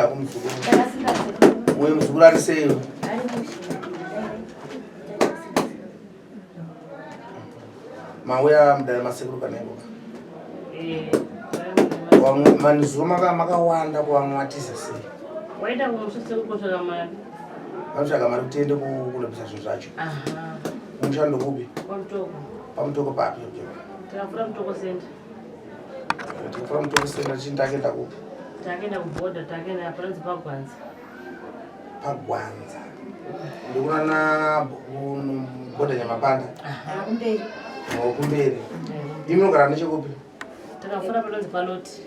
Mbuya kumzukuru. Mwe mzukuru aliseyo. Mawea mdala masekuru kanengo. Kwa manizuma makawanda kwa mwatisa si. Waida kumusose kukotola mali. Amshaka mali kutende kulebisa zvacho. Aha. Umshando kubi? Pamtoko papi okay. Takafura mtoko center. Takafura mtoko center chindakenda kubi? Takenda kuboda, takenda aparanzi pagwanza. Pagwanza. Ndikuna na boda nyamapanda. Aha. Kumberi. Kumberi. Imunogara nechekupi? Takafura aparanzi paloti.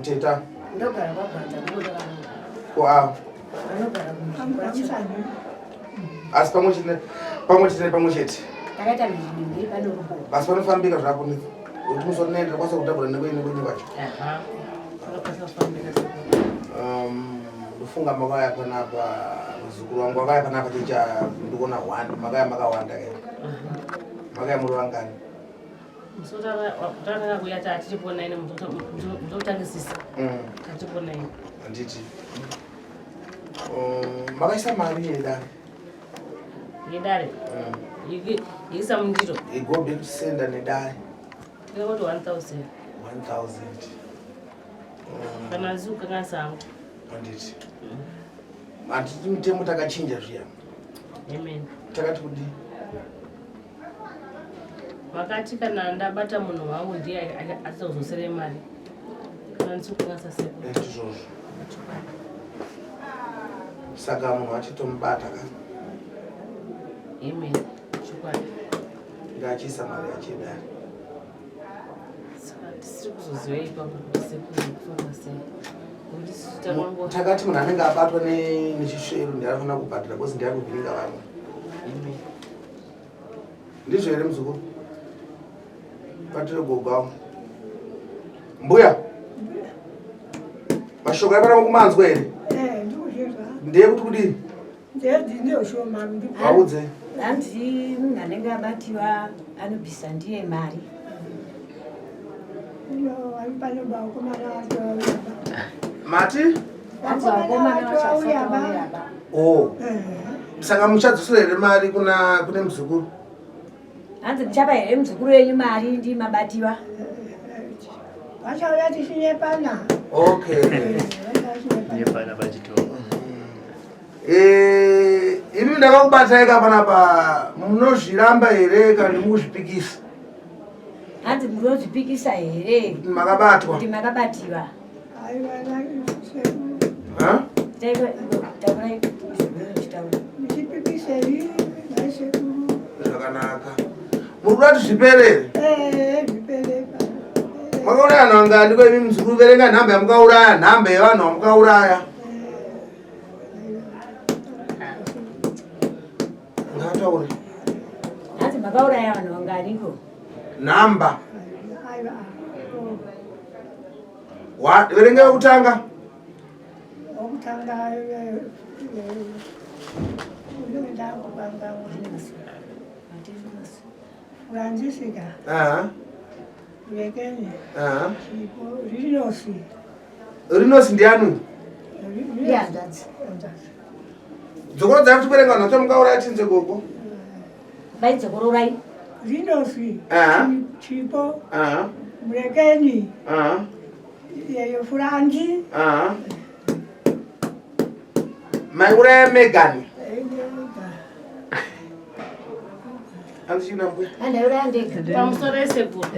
Teta. Ndogara pagwanza kuboda kana. Ko asi pamwe chete takaita mbiri panorubo basi panofambika zvako kuti musonaenda kwasa kutabura nekwenye kwacho. Ndofunga makaya panapa muzukuru wangu akaya panapa ticha ndikuona hwandi makaya makawanda ke makaya muri vangani musotanga kuyata atichipona ine muzotangisisa tatipona ine anditi makaisa mari yedare yedare yisa mundiro igobe kusenda nedare tikakoti 1000 kana zuka kana sangu anditi anditi mutemo takachinja zviya. Amen. Takati kudi wakati kana ndabata munhu wangu ndiye atazosere mali kana nsuku ngasase ndizvozvo saka munhu achitombata ka. Amen. Chikwadi ngachisa mari yachidari takati munhu anenge abatwa nechisvero ndianofana kubhadhira kozi ndiakuvhiringa vamwe ndizvo here muzukuru batire gogawo mbuya mashoko apana kumanzwa here ndeye kuti kudini vaudze anzi munhu anenge abatiwa anobvisa ndiye mari mati saka muchadzosera here mari kune muzukuru hanzi ndichapa here muzukuru wenyu mari ndi mabatiwa vachauya tichinyepana. Okay. Nyepana pachitoro. Imi ndakakubatai panapa munozviramba here kana mukuzvipikisa? Hanzi munozvipikisa here? Makabatwa. Kuti makabatiwa. Ha? Zvakanaka. Muri kuda kuti zvipere? Zvipere. Makauraya vanhu vangani kwa imi muzukuru verenga nhamba yamukauraya, nhamba yevanhu vamukauraya. Ngataure. Hanzi makauraya vanhu vanganiko? Nhamba. Verenga yekutanga. Okutanga Francisca. Vekeni. Rinosi. Rinosi ndianu? Yandazi. Dzokoro dzari kutoverenga nhatu mukauraya tinze gogo. Bai dzokoro rai. Rinosi. Chipo. Vekeni. Yeyo Franci. Maiuraya Megani. Andishina mbuya. Andauraya ndega. Pamusoro esekuru.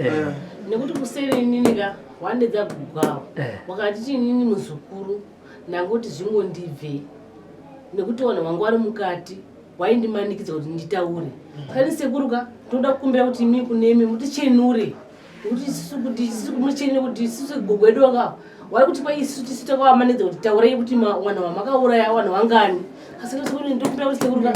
Nekuti kuseri niniga wandedza kugwawa. Wakati chinini muzukuru nangoti zvingondibve. Nekuti vanhu vangu vari mukati waindimanikidza kuti nditaure. Kani sekuruka toda kukumbira kuti imi kunemi mutichenure. Kuti sisi kumuchenure kuti isusu gogwedu waka. Wari kuti pa isusu tisitakawamanidza kuti taurei kuti mwana wamakauraya vanhu vangani. Asi sekuru ndokumbira kuti sekuruka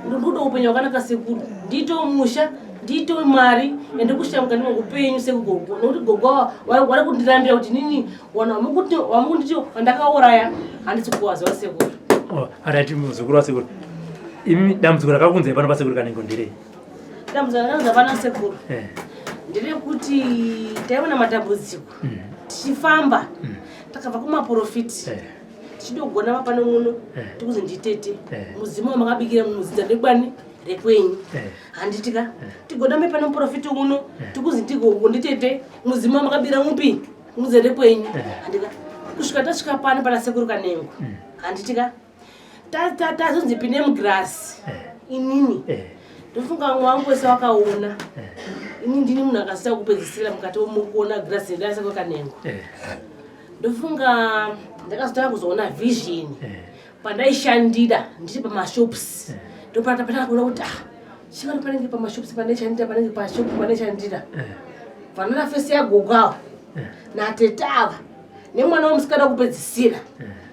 ndokuda upenyu hwakanaka sekuru. Ndito musha ndito mari ende kushamka ndimo kupenyu sekugogo nokuti gogo wari kundirambira kuti nini wana wamukunditi ndakauraya handisi kuwaza wasekuru. Arati muzukuru wasekuru. Imi damuzukuru akakunze pano pasekuru kanengo ndirei. Damuzukuru akakunze pano sekuru. Ndire kuti taiona matambudziko. Tichifamba takabva kumaprofiti. tichidogona mapano muno tikuzi nditete muzimu wamakabikira muzidza rekwani rekwenyu handitika tigona mepano muprofiti uno tikuzi ndigogo nditete muzimu wamakabikira mupi muzidza rekwenyu handika kusvika tasvika pano pana sekuru Kanengo handitika tazonzi pine mugrasi inini ndofunga mwangu wese wakaona ini ndini munhu akasita kupedzisira mukati mukuona grasi ndana sekuru Kanengo ndofunga ndakazotanga kuzoona vision pandaishandira ndiri pamashops ndopatapataka kuona kuti chingano panenge pamashops pandaishandira panenge pashopu pandaishandira vanona fesi yagogawa natete ava nemwana wamusikana kupedzisira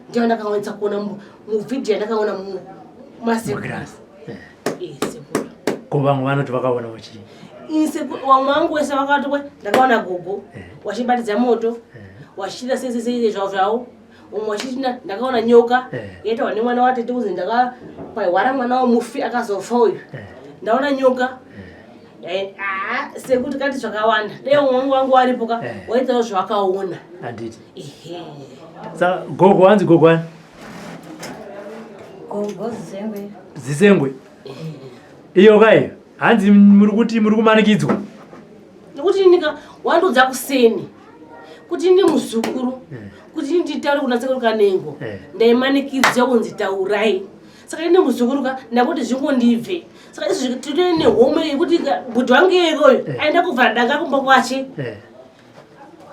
ndiyo ndakawanisa kuona muvhidhiyo yandakaona mumasekuru ko vamwe vanoti vakaona uchi wamwe wangu wese vakati ndakaona gogo wachibatidza moto wachita sese zvavo zvavo umwe wachitina ndakaona nyoka yaitawa nemwana watete kuzi ndakapaihwara mwana wamufi akazofa uyu ndaona nyoka sekuti kati zvakawanda dai umwe wangu waripoka waitawo zvakaona handiti saka gogo hanzi gogo ani gogo zisengwe iyo kaiyo hanzi muri kuti muri kumanikidzwa nekuti nika wandudza kuseni kuti ndi muzukuru kuti nditaure kuna sekuru Kanengo ndaimanikidzwa kunzi taurai saka ine muzukuruka ndakuti zvingondibve saka izvi tine nehomwe yekuti bhudhi wangu iyeyoyo aenda kubva danga kumba kwache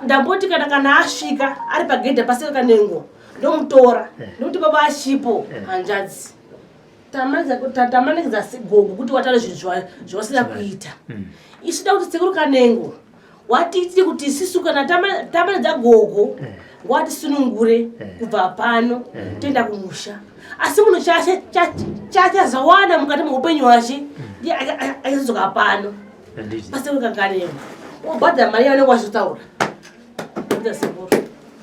ndamboti kana asvika ari pagedha pasekuru Kanengo ndomutora ndokuti baba achipo hanzvadzi tamanikidza gogo kuti wataura zvinhu zvawasina kuita isida kuti sekuru Kanengo watiti kuti isisu kana tamanidza gogo ngwatisunungure kubva pano toenda kumusha asi munhu chachazawana mukati meupenyu wache aizodzoka pano pasekuru Kanengo wobhadhara mari yavanenge vazotaura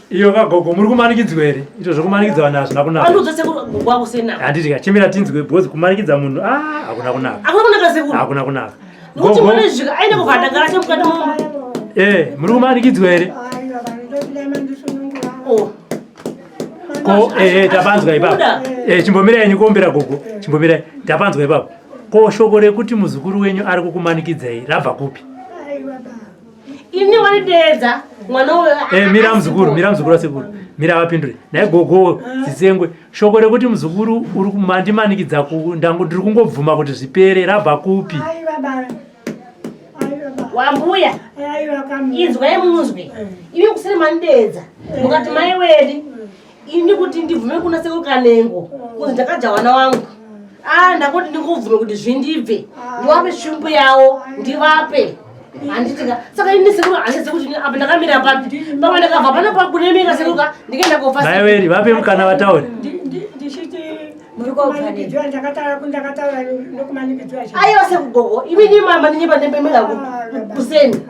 iyo kagogo muri kumanikidzwa here ito zvokumanikidza vanhu hazvina kunaka anudza sekuru gogo wako senako handiti chemera tinzwe bhozi kumanikidza munhu hakuna kunaka hakuna kunaka sekuru hakuna kunaka nokuti mune zvika aenda kubva danga rache mukati muri kumanikidzwa here ko tapanzwa ipapo chimbomirai nikuombera gogo chimbomirai tapanzwa ipapo ko shoko rekuti muzukuru wenyu ari kukumanikidzai rabva kupi ini wanideedza mwana mira muzukuru wasekuru mira vapindure nai gogo zisengwe shoko rekuti muzukuru uri kumandimanikidza ndangu ndiri kungobvuma kuti zvipere rabva kupi wambuya inzwai muzwe ivi kusiri mandeedza mukati mai Welly ini kuti ndibvume kuna sekuru Kanengo kunzi ndakadya wana wangu ndakuti ndingobvume kuti zvindibve ndivape svimbo yavo ndivape handitika saka ini sekuru handizi kuti apa ndakamira papi pamwe ndakabva pano pakunemeka sekuruka ndikaenda kofa mai Welly vape mukana vataure aiwa sekugogo imi ni mama ninyipa ndembemela kuseni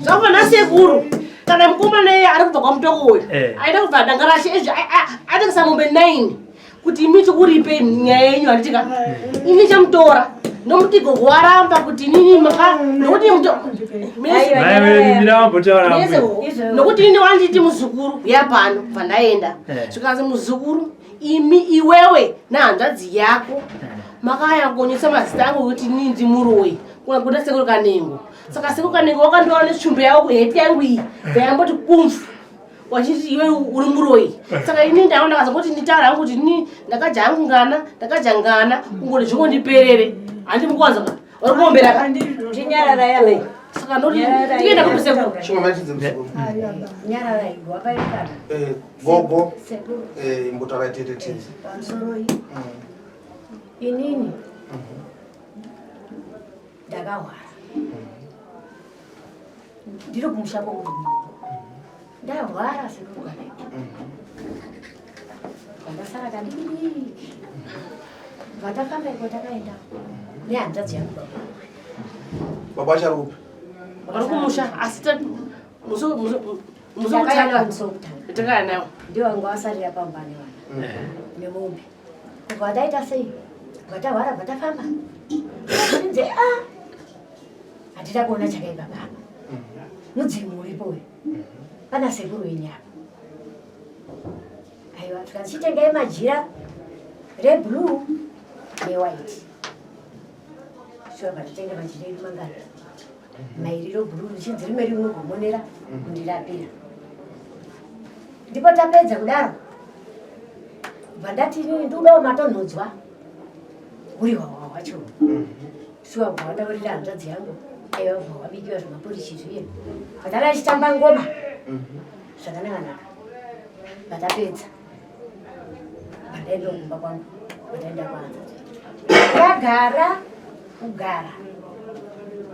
zvakona sekuru kana mukomana iye ari kubva kwamutoko uyu aida kubva danga rashe izvi adikisa mombe 9 kuti imi chikuripe nyaya yenyu handitika ini chamutora nomuti gogo waramba kuti inini nokuti ini wanditi muzukuru yapano pandaenda zvikazi muzukuru imi iwewe nahanzvadzi yako makayangonyesa mazita angu kuti inini ndimuroi kuna kuda sekuru Kanengo saka sekuru Kanengo wakandowa netsvimbo yavo kuheti yangu iyi vayamboti kumfu wachiti iwe uri muroi saka ini ndaona kazangoti nditaura hangu kuti ini ndakadya hangu ngana kungoti zvingondiperere handimukwanza vari kuombera tinyarara yale saka noti tienda kupisekuru nyarara igwakaikana gogo imbotaura Tete tinzi pamusoro inini ndakahwara ndiri kumusha kwokuti ndahwara sekuru Kanengo ndasara kadiki vatafamba iko takaenda nehanzvadzi yangu baba achari kupi vari kumusha asi musokutanga nawo ndiwo anga wasarira pamba nevana nemombe kubva wataita sei vatahwara vatafamba nze handida kuona chakaipa papa mudzimu uripoyo pana sekuru wenyama. Aiwa, tukachitenga majira reblue newhite. Sure, patitenga majira edu mangana. Mairiro blue nichinzi rimwe rimwe kumonera kundirapira. Ndipo tapedza kudaro. Vandati ndudawo matonhodzwa. Uri wacho. Sure, bwanda uri hanzvadzi yangu. Aiwa, wabikiwa zvemapolishi zviye. Patara achitamba ngoma. Zvakanaka. Patapedza. Padaenda kumba kwangu. Padaenda kwanza. Kugara.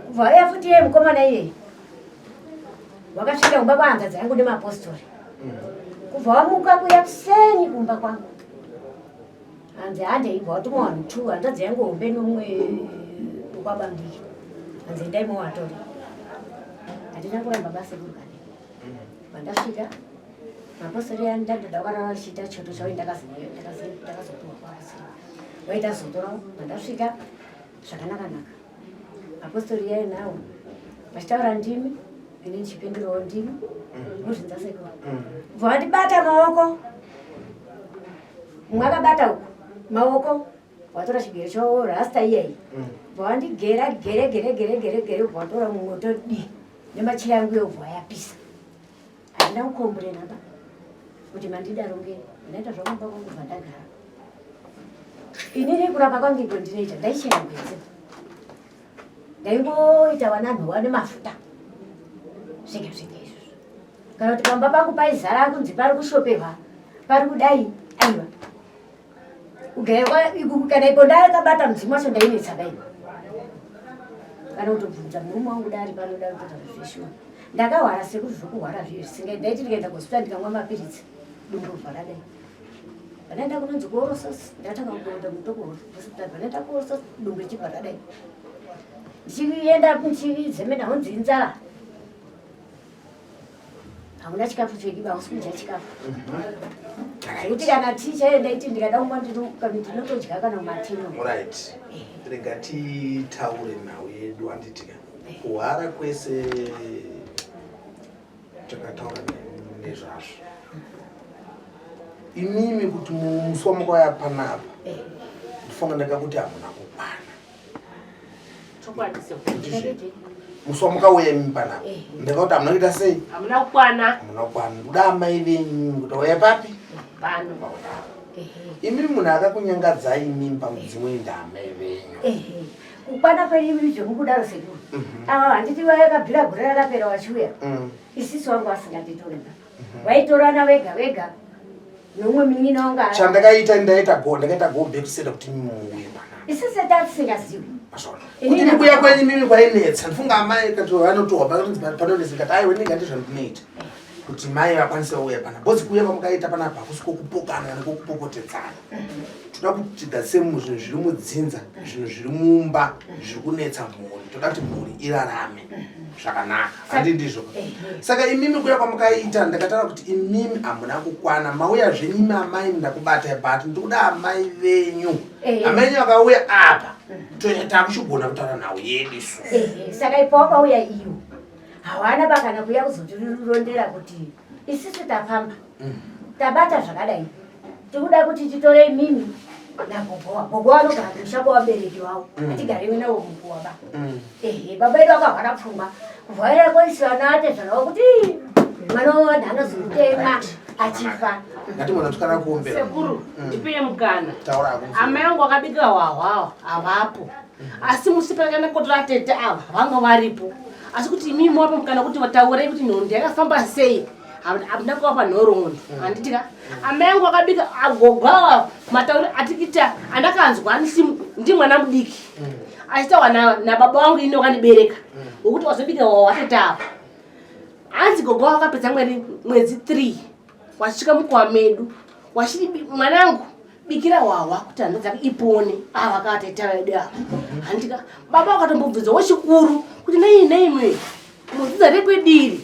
Kubva futi ye mukomana iye. Wakasvika kumba kwanza dzangu nemapostori. Kubva wamuka kuya kuseni kumba kwangu. Hanzi hande ibva watumwa vanhu 2 hanzvadzi yangu hombe nomumwe ukwabambiki. Hanzi ndaimo watori. Handina kuramba basa kurugane. Pandasvika mapostori andandada wakarashita choto chavo ndakazotuwa kwasi. Waita zotora pandasvika zvakanaka. Apostori yae nawo. Vachitaura ndimi, ine ndichipindurawo ndimi. Muzvinza sekuru. Vandibata maoko. Mwakabata uku. Maoko. Watora chigero cho rasta iyei. Vandigera gere vatora mwoto di. Nemachira yangu yobva yapisa. Handina kukombure namba. Kuti mandidaronge. Ndaita zvakumba kwangu vandagara. Inini kurapa kwangu iko ndinoita ndaichena kwedzi. Ndaimboita vananhu vane mafuta. Zvega izvozvo. Kana kuti pamba pangu paizara kunzi pari kushopewa. Pari kudai. Aiwa. Kana ipo ndakabata mudzimu wacho ndainetsa dai. Kana kutobvunza murume wangu dari panoda kuita zveshuwa. Ndakahwara sekuzvokuhwara zvisinga ndaiti ndikaenda kuhospitari ndikamwa mapiritsi. Dumbu vharadai. Vanaenda kunonzi kuorososi. Ndatanga kuenda mutoko hospitari. Vanaenda kuorososi dumbu chivharadai. Ndichienda ndichizemena honzi inzara. Hamuna chikafu chediba usikudya chikafu. Kuti kana ticha ndaiti ndikada kumwa ndinotodya kana matino. Right. Rega titaure nawo yedu anditika. Kuhara kwese takataura nezvazvo. Inimi kuti muswa mukauya panapa. Ndifunga ndakakuti hamuna kukwana. Chokwadise kuti muswa mukauya imi panapa. Ndakauti hamuna kuita sei? hamuna kukwana. Hamuna kukwana. Ndoda amai venyu kuti wauya papi? Pano. Imi munhu akakunyangadzai imi pamudzimu endamai venyu. Kukwana kwedu zvokudaro sekuru. Ava handiti vakabvira gore rakapera vachiuya. Isisi wangu asinganditorera. Vaitorana vega. Nomwe minyina wanga. Chandakaita ndakaita gombe kusenda kuti muuye panapa. Isisi tatisingazivi. Kuti ndikuya kwenyu mimi kwainetsa ndifunga amai kati vanotohwa panonezikati aiwe ndingati zvandinoita kuti mai vakwanise uya panapa bhozi kuuya kwamukaita panapa hakusiko kupokana kana kokupokotedzana. Toda kuti tigadzise zvinhu zviri mudzinza zvinhu zviri mumba zviri kunetsa mhuri toda kuti mhuri irarame zvakanaka handi ndizvo. Saka imimi kuya kwamukaita ndakataura kuti imimi hamuna kukwana mauya zvenyimi amai ndakubata bati ndikuda amai venyu amai venyu vakauya apa takuchigona kutaura nawo yedu su. Saka ipo wakauya iyo hawana bakana kuya kuzotirondera kuti isisi tafamba tabata zvakadai tikuda kuti titore mimi nagogo vanogara kumushago wabereki wavo atigarewe nawo mukuwaba. Baba edu akahwara pfungwa kuvhaira koisivana ate zvanawo kuti mwana wavanhu anozomutema achifa. Sekuru ndipeye mukana. Amai angu akabika hwahwa havapo. Asi musipakana kotora Tete ava vanga varipo. Asi kuti imimi mwapa mukana kuti vataure kuti nhondi yakafamba sei. Hamuna kuwapa nhoroondo. Handitika. Amai angu akabika agogawa mataure atikita andakanzwa ndi mwana mudiki. Achitawa na baba wangu ino wakanibereka. Wokuti wazobika Tete ava. Anzi gogawa wakapedza mwedzi 3. Wasvika mukwa medu. Washiri mwanangu bikira wawa kuti hana dzake ipone. Ava kateta vedu ava. Handika baba wakatombobvunza wechikuru kuti nei mwe. Mudzidza rekwediri.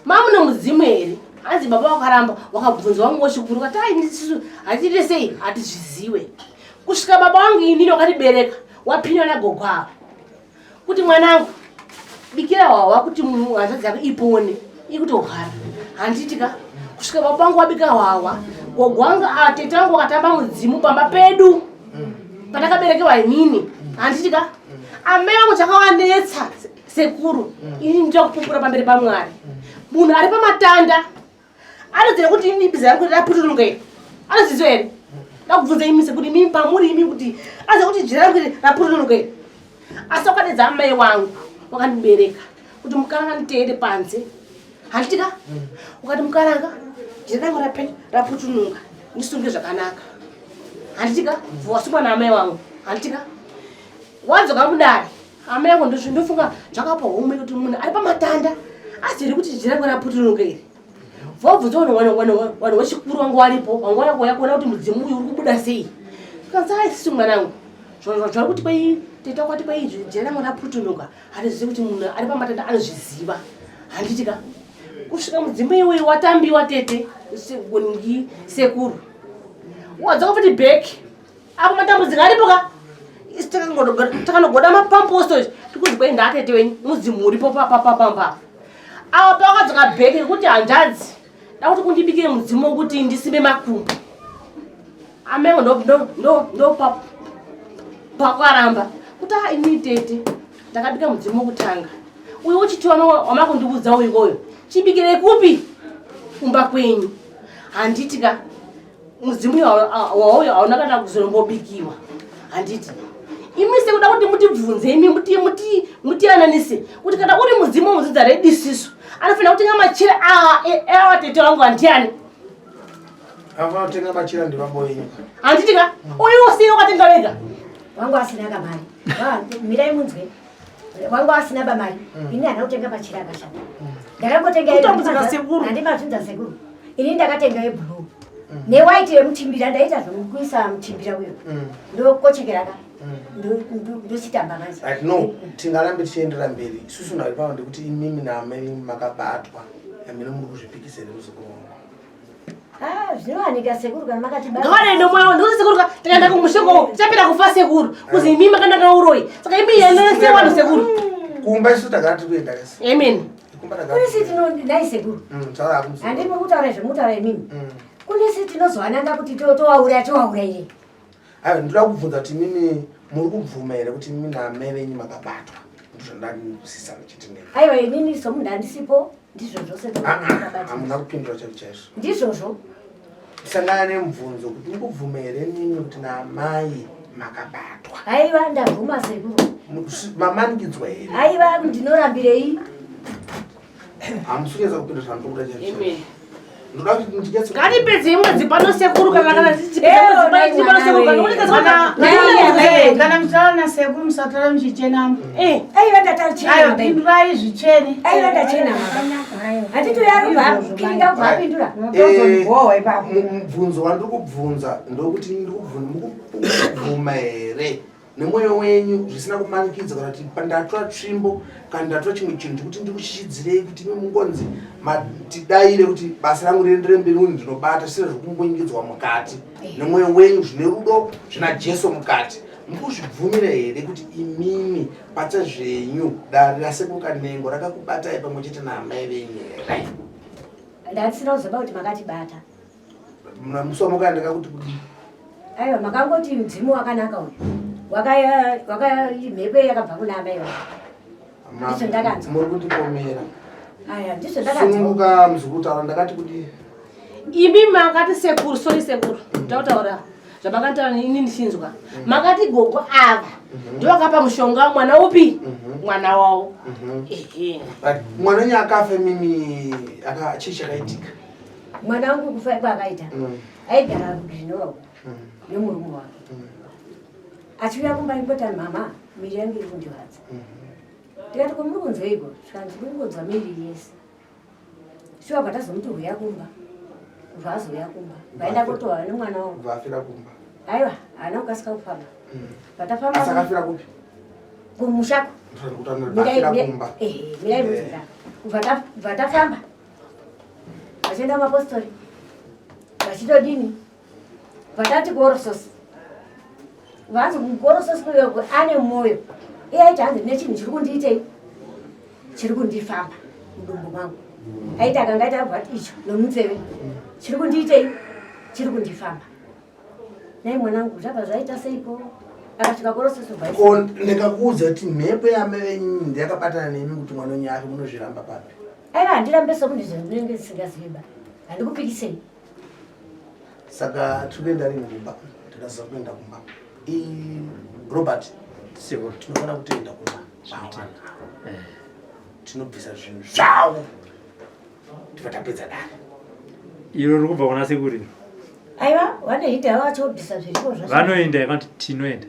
Mamuna mudzimu here. Hanzi baba wakaramba wakabvunza wangu wechikuru kuti ndisisu hatite sei hatizviziwe. Kusvika baba wangu inini wakatibereka wapinwa nagogo ava. Kuti mwanangu bikira wawa kuti hanzvadzi yako ipone. ikutohara handitika kusvika papangu wabika wawa gogwanga tete wangu wakatamba mudzimu pamba pedu patakaberekewa inini handitika amai vangu chakawanetsa sekuru ini ndira kupupura pamberi paMwari munhu ari pamatanda anoziva kuti ini biza rangu raputuruka here anoziziva here ndakubvunza imi sekuti mimi pamuri imi kuti aziva kuti jira rangu raputuruka here asi wakadedza amai wangu wakandibereka kuti mukaranga nditeere panze handitika ukati mukaranga jira rangu raputunuka ndisunge zvakanaka handitika wasungwa naamai wangu handitika wadzoka mudare amai yangu ndofunga zvakapa homwe kuti munhu ari pamatanda aziri kuti jira rangu raputunuka here vobvunza vanhu vechikuru vangu varipo vangu vanakuya kuona kuti mudzimu uyu uri kubuda sei kanzai sisi mwanangu zvari kuti kwei tete kwati kwei jira rangu raputunuka hatizivi kuti munhu ari pamatanda anozviziva handitika kusvika mudzimu iwoyo watambiwa tete ngi sekuru wadzoka futi bheki apo matambudziko aripoka isi takanogoda mapamposto tikuzi kwei ndatete wenyu mudzimu uripo papapapamba apa pakadzoka bheki kuti hanzvadzi dakuti kundibikire mudzimu wokuti ndisimbe makumbo amengo ndo pakwaramba kuti ini tete ndakabika mudzimu wokutanga uyu uchitiwa wamakundiudza uikoyo chibikire kupi kumba kwenyu handitika mudzimu wauyo hauna kana kuzombobikiwa handiti imi sekuda kuti mutibvunze imi mutiananise kuti kana uri mudzimu mudzidza redisiso anofanira kutenga machira awatete wangu handiani avanotenga machira ndivamboyenyu handitika uyu usiye wakatenga wega wangu asina kamari mirai munzwe wangu asina bamari ini hana kutenga machira akashata ndakangotengaandimabvunza sekuru ini ndakatenga ebhuruu newaiti yemutimbira ndaita zvokuisa mutimbira uyo ndokochekeraka ndositamba manje no tingarambe tichiendera mberi isusu nari pavo ndekuti imimi naamai makabatwa amene muri kuzvipikisere muzukuru wangu zvinowanika sekuru kana makatigawanendo mwawo ndikuti sekuru tikaenda kumushoko tichapinda kufa sekuru kuzi imi makanaka uroi saka imi yenese wanhu sekuru kumba isu takati kuenda kasi amen kune sitinodai sekuru handimi kutaura zvemutaura imimi kune sitinozwananga kuti towaura ire aiwa ndoda kubvunza kuti mimi muri kubvuma here kuti mimi naamai venyu makabatwa ndozvandakusisana chitine aiwa inini somunhu handisipo ndizvo zvose hamuna kupindura chacho chaizvo ndizvozvo sangana nemubvunzo kuti muri kubvuma here mimi kuti naamai makabatwa aiwa ndabvuma sekuru mamanikidzwa here aiwa ndinorambirei hamusukeza kupindura zvandokuda chacho ngatipedze imwe dzipano sekuru kana kana mutaona sekuru musataura muchichenamo aiva ndatapindurai zvichene aiva ndachena hatitoyarukiringa kubvapindura mubvunzo wandiri kubvunza ndokuti ndikubvuma here nemwoyo wenyu zvisina kumanikidza kana kuti ndatora tsvimbo kana ndatora chimwe chinhu chekuti ndiri kuchichidzirei kuti imi mungonzi tidaire kuti basa rangu riendere mberi uni ndinobata sire zvokumbonyikidzwa mukati nemwoyo wenyu zvine rudo zvina Jesu mukati muri kuzvibvumira here kuti imimi pata zvenyu dare rasekuru Kanengo rakakubatai pamwe chete naamai venyu here ndatisina kuzoba kuti makatibata musuwa mukaendeka kuti aiwa makangoti mudzimu wakanaka uyu mhepo yakabva kuna amai vangu ndizvo ndakanzwa muri kundipomera aya ndizvo ndakanzwa sununguka muzukutaura ndakati kuti imi makati sekuru sori sekuru tautaura zvamakataura ini ndichinzwa makati gogo ava ndovakapa mushonga mwana upi mwana wavo mwana wenyu akafe mimi chii chakaitika mwana wangu kufa kwakaita aigara kuzvinorwa nemurume wake achiuya kumba ingota mama miri yangu iri kundirwadza ndikati komuri kunzweiko zvikanzi kuri kungonzwa miri yese shuwa bvatazomuti huya kumba kubva azoya kumba vaenda kutohwa nemwana wangu vafira kumba aiwa haana kukasika kufamba vatafambaakafira kupi kumushako mirai muzera kubva tafamba vachienda mapostori vachitodini vatati kuorososi vanzi kugorososi kuyoko ane mwoyo iye aiti hanzi ndine chinhu chiri kundiitei chiri kundifamba mudumbu mangu aita akangaita abvati icho nomunzeve chiri kundiitei chiri kundifamba nai mwanangu zvabva zvaita seiko akasvika korosesovha ndikakuudza kuti mhepo yame venyu ndiyakabatana nemi kuti mwana wenyu ari munozviramba papi aiva handirambe somunhu zvinenge zisingaziviba handikupikisei saka tiri kuenda rini kumba tikasisa kuenda kumba Robert tinofana kutoenda kumba tinobvisa zvinhu zvavo tivatapedza dare iro riri kubva kuna sekuriro aiva vanoita vachobvisa zviripo vanoenda yakati tinoenda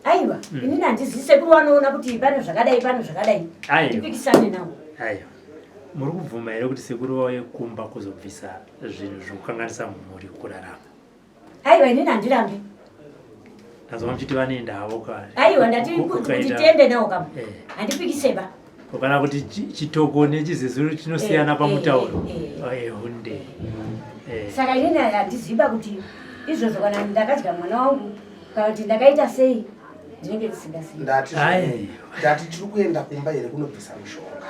aiva inini handizivi sekuru vanoona kuti pane zvakadai ndipikisane navo aiwa muri kubvuma here kuti sekuru vauye kumba kuzobvisa zvinhu zvokukanganisa mhuri kurarama aiwa inini handirambi nazova muchiti vanoenda havo aiwa ndati kuti tiende navo kama handipikiseba kana kuti chitoko nechizezuru chinosiyana pamutauro hunde saka inini handiziva kuti izvozvo kana ndakadya mwana wangu kana kuti ndakaita sei ndinenge ndisingazivi ndati tiri kuenda kumba here kunobvisa mishonga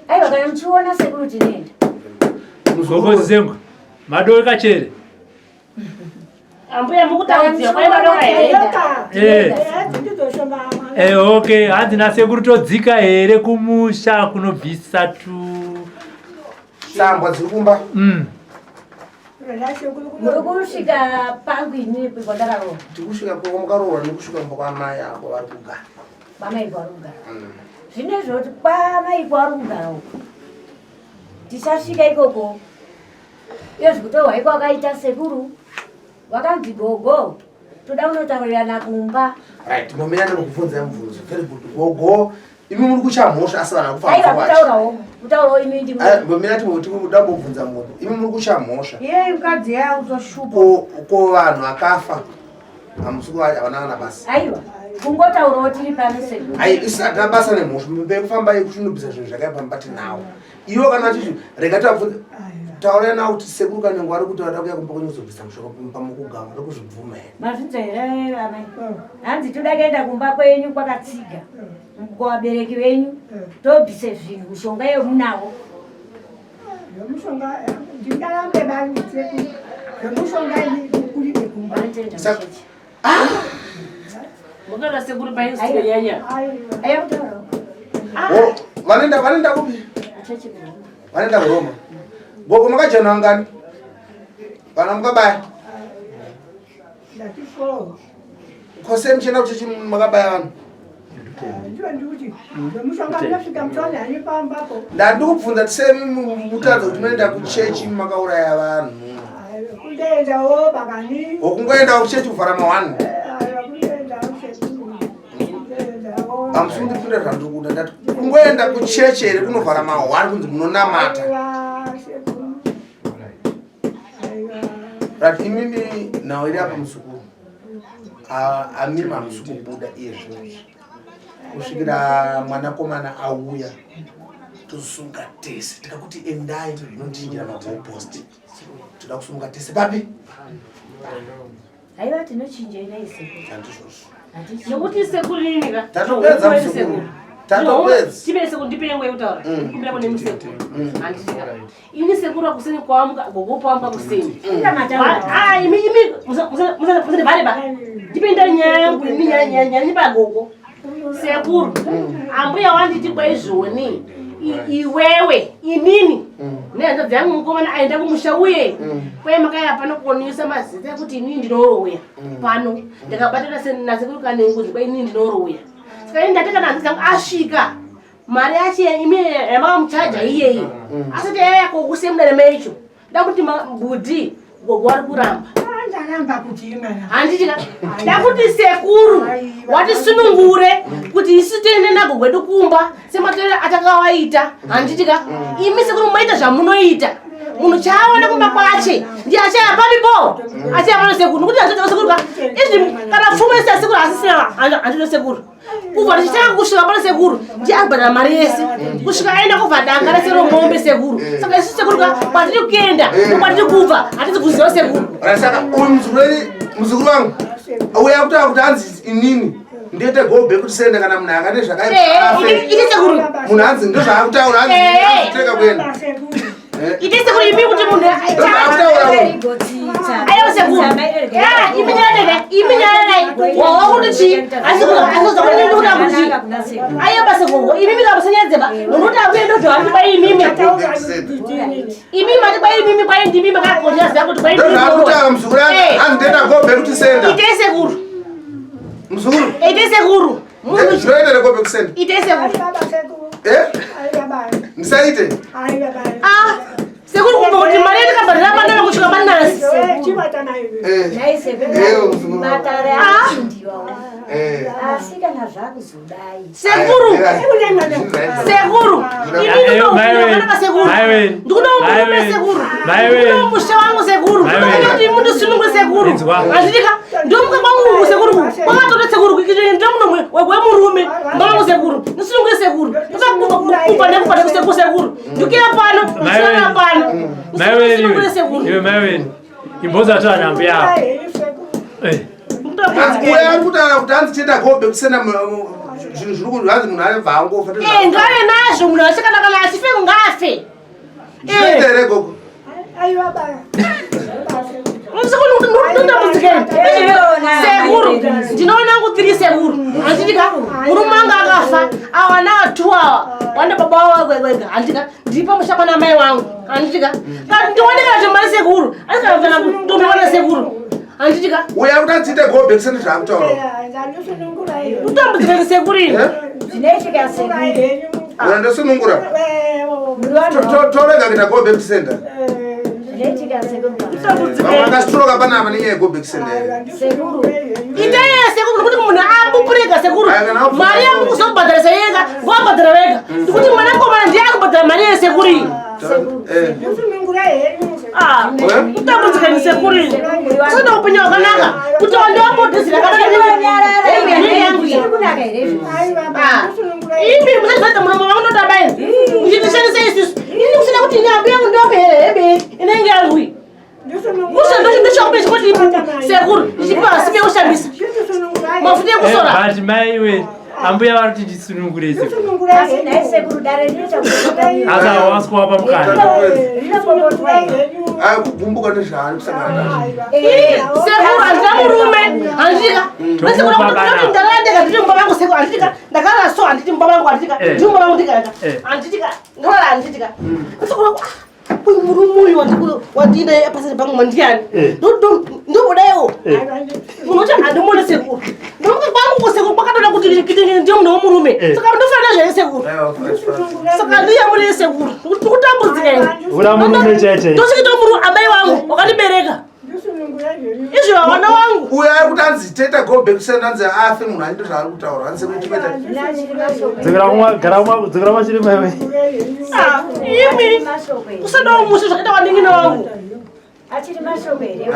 aiwa kana muchiona sekuru tinoenda gogozi zengu madoo kachere ambuya mukutaudza kwaivadoka here okay hanzi nasekuru todzika here kumusha kunobvisa sambwa dziri kumba muri kusvika pangu inini kwandakaroorwa tikusvika kwamukaroorwa nekusvika mba kwamai ako vari kugara kwamaipo ari kugara zvinezvo kuti kwamaipo ari kugara uko tisasvika ikoko iyozvi kutohwaiko wakaita sekuru wakanzi gogo toda kunotaurirana kumba right momena nekubvunza mubvunzo very good gogo imi muri kuchamhosva asi vana kutaurawo imi ndi momena timudambobvunza munhu imi muri kuchamhosva iye mukadzi yawo toshupa ko vanhu akafa hamusuku havanana basa aiwa kungotaurawo tiri pano sekuru isina basa nemhosva bekufamba kunobvisa zvinhu zvakaipambati nawo iwo kana chichi rega tabvunza taura nawo kuti sekuru kanenge ari kuti vada kuya kumba kunyozobvisa mushonga pamukugama ari kuzvibvuma here mazvinza here amai hanzi toda kuenda kumba kwenyu kwakatsiga kwavabereki venyu tobvise zvinhu mishonga yemunavo yomushonga ndingarambe banitse yomushonga kulibe kumba mukana sekuru painsinyanya ayakutaura vanenda kupi vanenda kuroma gogo makajana ngani vana mukabaya ndatifo kose muchienda kuchechi makabaya vanhu ndiyo ndikuti yomushonga ndasvika mutone hani pambapo ndandikubvunza tisemi mutadza kuti munoenda kuchechi makauraya vanhu kundoendawo bakani wokungoenda kuchechi kuvhara mahwani hamusundipinda zvandikuda ndati kungoenda kuchechi here kunovhara mahwani kunzi munonamata rati imimi nhau iri apa musukuru amimi hamusi kubuda iye zvinozvi kusvikira mwanakomana auya tosunga tese tikakuti endai tozvinondinjira magopost toda kusunga tese papi aiva tinochinjei naisekuru handizvozvo nokuti sekuru ninika tatopedza musukuru tatopedza chimene sekuru ndipenge kutaura kumbira kune musekuru handisika ini sekuru akuseni kwamuka gogopoamba kuseni imi musandibhareba ndipenda nyaya yangu nyanya pagogo sekuru ambuya wanditi kwaizvoni iwewe inini nehanzvadzi yangu mukomana aenda kumusha uye kwaye makaya pano kuonesa mazita ekuti inini ndinoroya pano ndakabatana nasekuru kanenguzi kwainini ndinoroya saka ini ndateka nanzi dzangu asvika mari yacho imi yamakamuchaja iyeye asati yayako kusemudare maicho ndakuti mbudhi gogo ari kuramba handitika ndakuti sekuru watisunungure kuti isu tiende nago kwedu kumba sematorero atakawaita handitika imi sekuru maita zvamunoita munhu chaaona kumba kwache ndi achaya papipo achaya pano sekuru nokuti handitika sekuru izvi kana pfumesa sekuru asisina handino sekuru kubva tichitanga kusvika pano sekuru ndiabhadhara mari yese kusvika aenda kubva danga resero mombe sekuru saka isu sekuru kwatiri kuenda nokwatiri kubva hatisi kuziva sekuru saka uyu muzukuru wangu auya kutaura kuti hanzi inini Ndiyete go back to send kana munhu akane zvakaita. Ite sekuru. Munhu anzi ndo zvakutaura anzi teka kwenda. Ite sekuru imi kuti munhu ayo sekuru. Imi nyane. Wa kuti chi? Azoza kuti ndi kuti. Ayo basa gogo. Imi mikamusanyedze ba. Unokuti akuye ndo zvanti ba imi. Imi mati ba imi ba ndimi makakonya zakuti ba imi. Ndakutaura mzukuru anzi ndenda go back to send. Ite sekuru. Mzukuru. Ite sekuru. Munhu zvoenda go back to send. Ite sekuru. Ndisaite. Sekuru kumbe kuti mari yakabharira pana kusvika panasi. Asikana zvakuzodai. Sekuru. Sekuru. Ndikuda umurume sekuru. Ndikuda umusha wangu sekuru. Ndikuda kuti mundu sunungu sekuru. Azvitika ndomuka kwangu sekuru. Kwakatoda sekuru kikiti ndomuno wemurume. Ndomu sekuru. Nisunungu sekuru. Ndikupa nekupata sekuru. Ndikira pano. Ndikira pano. Iwe maweni. Imboza atana ambia. Uya arikutaura kuti anzi tenda gobe kusena zvinhu zviri kunzi hanzi munhu ane bvango. Ngave nazvo munhu asikana kana achife kungafe. Zvinoita here gogo? Sekuru ndinoona ngutiri sekuru anditika murume anga akafa awana watu awa wanda baba wawo kwega andika ndipa mushapana mai wangu anditika kana ndioneka kuti mari sekuru asikana kutomona sekuru anditika uya kuti adzite gobe kusena zvakutaura utambudzikani sekuru ini Zvinoitika sekuru. uya ndosunungura torega kuita gobe kusenda Zvinoitika sekuru. vamwe vakasitoroka panapa nenyaya yegobe kusenda Sekuru. Iteya sekuru kuti munhu apupurika sekuru mari yangu kuzobhadharisa yega wabhadhara wega ndikuti mwanakomana ndiye akubhadhara mari yesekuru iyi utambudzikani sekuru ini kusina upenyu hwakanaka kuti wandiwambodhizira imi musazvaita muromo vakunotabaini ndichitishandisa isusu ini kusina kuti nyambo yangu ndohebe inenge yangwi ushandoshandoshakupechi kuti sekuru ndichipiwa sibe kushambisa mafuta ekusora But maiwe ambuya varoti ndisunungure sekuru. Asa waswa pa mukanda. kugumbuka nezvaari kusangana sekuru handina murume handika sekuru kuti ndalanda nditi mumba vangu sekuru handika ndakala so handiti mumba vangu handika ndi mumba vangu ndikaenda handitika ndolala handitika sekuru uyu murume uyu wandina pasati pangu mandiani ndobodaiwo munoti handimone sekuru ndomuka kwangu sekuru kwakatoda kuti ndiyo munhu womurume saka ndofanira zvere sekuru saka ndiyamune sekuru ndikutambudzikaini Vula murume chete. ndosvikita munhu amai wangu wakandibereka izvo vana wangu uya ari kuti anzi teta gobe kusenda anzi afe munhu ainde zvaari kutaura anzi sekuchimeta Dzekera machiri maiwe. imi kusadawo mushe zvakaita waningina wangu Achiri mashobere.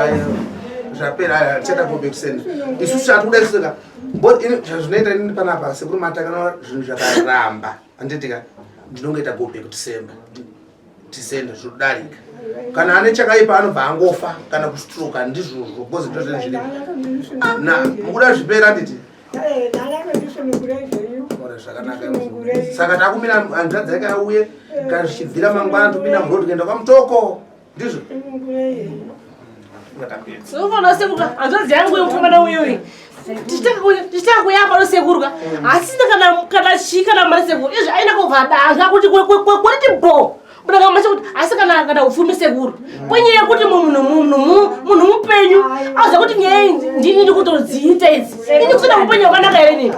zvapera teta gobe kusenda isusu chati kuda kuseka zvazvinoita inini panapa sekuru matakana zvinhu zvakaramba anditika ndinongoita gobe kutisenda tisenda zvodarika kana ane chakaipa anobva angofa kana kustroka ndizvozvo bcause ndozvene mukuda zvipera nditi zvakanaka saka takumira hanzvadzi yake auye kana zvichibvira mangwana topinda murodi kuenda kwamutoko ndizvo sinofanira sekuruka hanzvadzi yangu yemufungana uyuyi tichitaka kuyamba nosekuruka asi kana chii kana mari sekuru izvi aina kubva danga kuti kweti bo kunakamacha kuti asi kana upfumi sekuru kwenyaya yekuti munhu mupenyu auziva kuti nyaya ndini ndi kutodziita idzi ini kusina mupenyu wakanaka here nini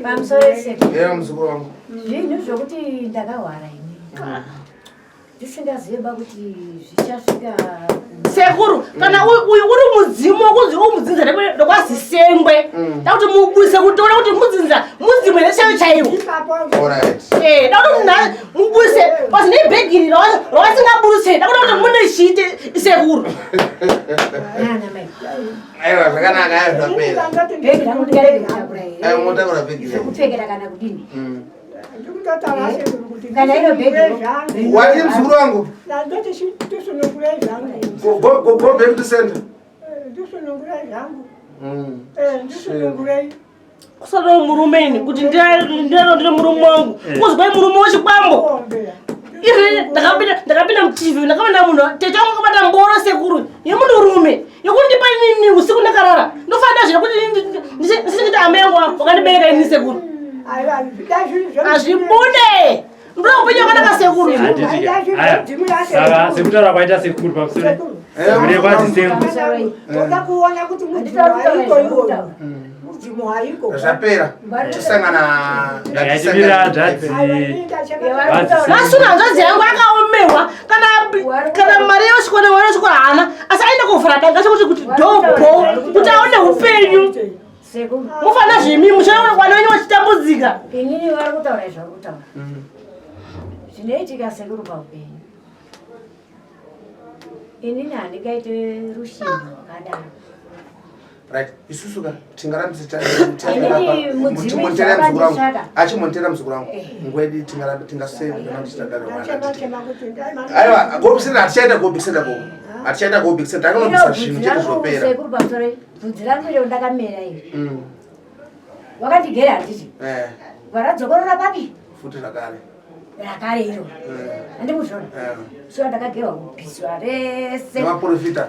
Pamusoro sekuru. era muzukuru wangu Zvinhu zvokuti ndakahwara ini. Ndisingaziva kuti zvichasvika sekuru kana uyu uri mudzimu wokunzi umudzinza ndokwazisengwe dakuti mubuse kutoona kuti mudzinza mudzimu nechayo chaiwo dakuti mubuse pasi nebhegiri rawasingaburuse dakuti kuti mune chite sekuru aiwa zvakanaka ayo zvapera bhegi rangu ndingarekera ayo motakura bhegiri kupfekera kana kudini kana iro bhegi wati mzukuru wangu gobe kutisenda kusala murumeni kuti ndiro murume wangu kuzwa murume wechikwambo ive ndakapinda mutivi ndakaona munhu tete wangu akabata mboro sekuru yemunhurume yekundipa nini usiku ndakarara ndofanira zvira kuti ndisikuti amengo wakandibereka ini sekuru azvibude ndoda kupenya wakanaka sekuru saka sekutaura kwaita sekuru pamusoro murekwadzisengu toda kuona kuti mudzimuhaiko mudzimuhaiko zvapera tisangana yachimira hanzvadzi nasuna hanzvadzi yangu akaomerwa kana mari yosvikona mari yosvikora hana asi aenda kuvhura danga chekuti kuti dhobho kuti aone upenyu mufanira zvimi muchaona kwana wenyu wachitambudzika inini vari kutaura izvari kutaura zvinoitika sekuru paupenyu inini handingaite rushingo rwakadaro right isusuka tingarambisatimondera muzukuru wangu achimondera muzukuru wangu ngwedi tingarambisaaiwa gobikisenda hatichaenda gobikisenda ko hatichaenda gobikisenda takanobisa zvinhu chete zvopera sekuru pamusoro bvudzi rangu iro ndakamera iri wakandigera handiti varadzokorora papi futi zvakare rakare iro handimuzvona so ndakagerwa kupiswa rese nemaprofita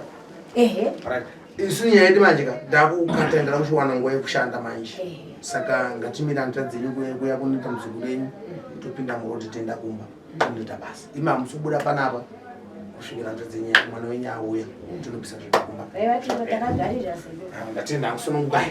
ehe right isu nyaya yedu manjika ndakukata ndakushiwana nguva yekushanda manje saka ngatimira nta dzenyu kuya kunita muzukuru wenyu topinda muroti tenda kumba tinoita basa ima musubuda panapa kusvikira nta dzenyu mwana wenyu auya tinobisa zvinhu kumba aiwa takagarira sekuru ngatenda kusonongubaya